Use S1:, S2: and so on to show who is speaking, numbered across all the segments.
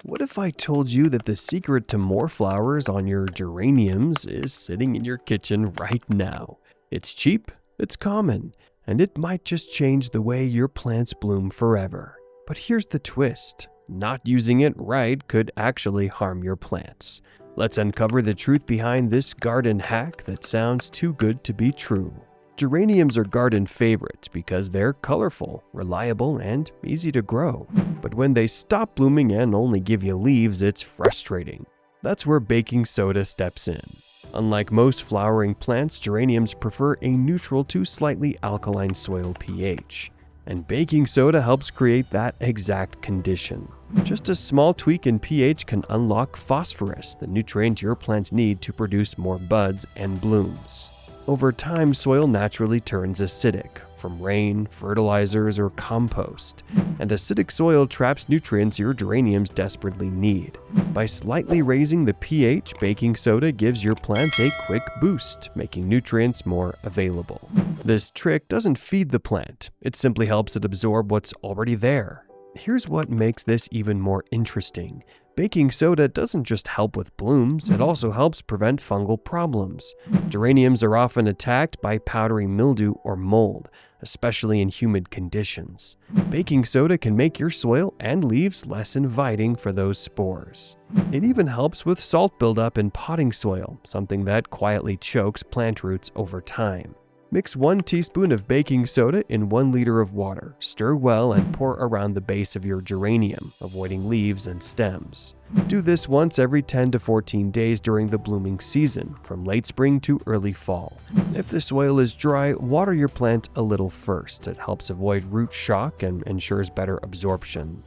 S1: What if I told you that the secret to more flowers on your geraniums is sitting in your kitchen right now? It's cheap, it's common, and it might just change the way your plants bloom forever. But here's the twist. Not using it right could actually harm your plants. Let's uncover the truth behind this garden hack that sounds too good to be true. Geraniums are garden favorites because they're colorful, reliable, and easy to grow. But when they stop blooming and only give you leaves, it's frustrating. That's where baking soda steps in. Unlike most flowering plants, geraniums prefer a neutral to slightly alkaline soil pH. And baking soda helps create that exact condition. Just a small tweak in pH can unlock phosphorus, the nutrient your plants need to produce more buds and blooms. Over time, soil naturally turns acidic from rain, fertilizers, or compost, and acidic soil traps nutrients your geraniums desperately need. By slightly raising the pH, baking soda gives your plants a quick boost, making nutrients more available. This trick doesn't feed the plant, it simply helps it absorb what's already there. Here's what makes this even more interesting. Baking soda doesn't just help with blooms, it also helps prevent fungal problems. Geraniums are often attacked by powdery mildew or mold, especially in humid conditions. Baking soda can make your soil and leaves less inviting for those spores. It even helps with salt buildup in potting soil, something that quietly chokes plant roots over time. Mix 1 teaspoon of baking soda in 1 liter of water. Stir well and pour around the base of your geranium, avoiding leaves and stems. Do this once every 10 to 14 days during the blooming season, from late spring to early fall. If the soil is dry, water your plant a little first. It helps avoid root shock and ensures better absorption.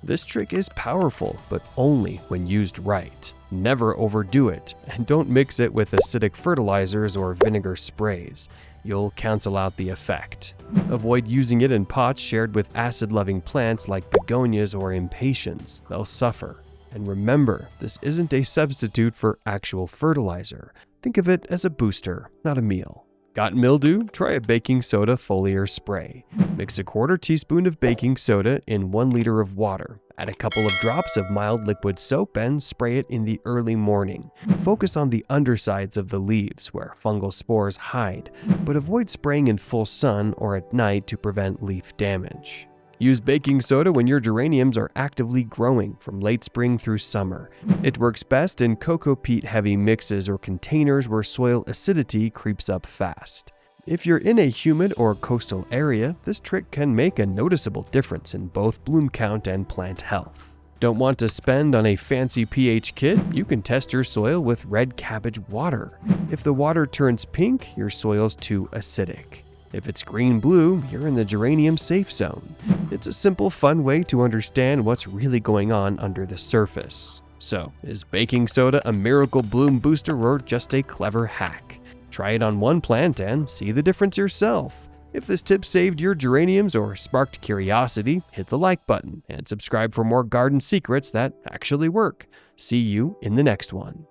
S1: This trick is powerful, but only when used right. Never overdo it, and don't mix it with acidic fertilizers or vinegar sprays. You'll cancel out the effect. Avoid using it in pots shared with acid-loving plants like begonias or impatiens. They'll suffer. And remember, this isn't a substitute for actual fertilizer. Think of it as a booster, not a meal. Got mildew? Try a baking soda foliar spray. Mix a 1/4 teaspoon of baking soda in 1 liter of water. Add a couple of drops of mild liquid soap and spray it in the early morning. Focus on the undersides of the leaves where fungal spores hide, but avoid spraying in full sun or at night to prevent leaf damage. Use baking soda when your geraniums are actively growing from late spring through summer. It works best in cocoa peat heavy mixes or containers where soil acidity creeps up fast. If you're in a humid or coastal area, this trick can make a noticeable difference in both bloom count and plant health. Don't want to spend on a fancy pH kit? You can test your soil with red cabbage water. If the water turns pink, your soil's too acidic. If it's green-blue, you're in the geranium safe zone. It's a simple, fun way to understand what's really going on under the surface. So, is baking soda a miracle bloom booster or just a clever hack? Try it on one plant and see the difference yourself. If this tip saved your geraniums or sparked curiosity, hit the like button and subscribe for more garden secrets that actually work. See you in the next one.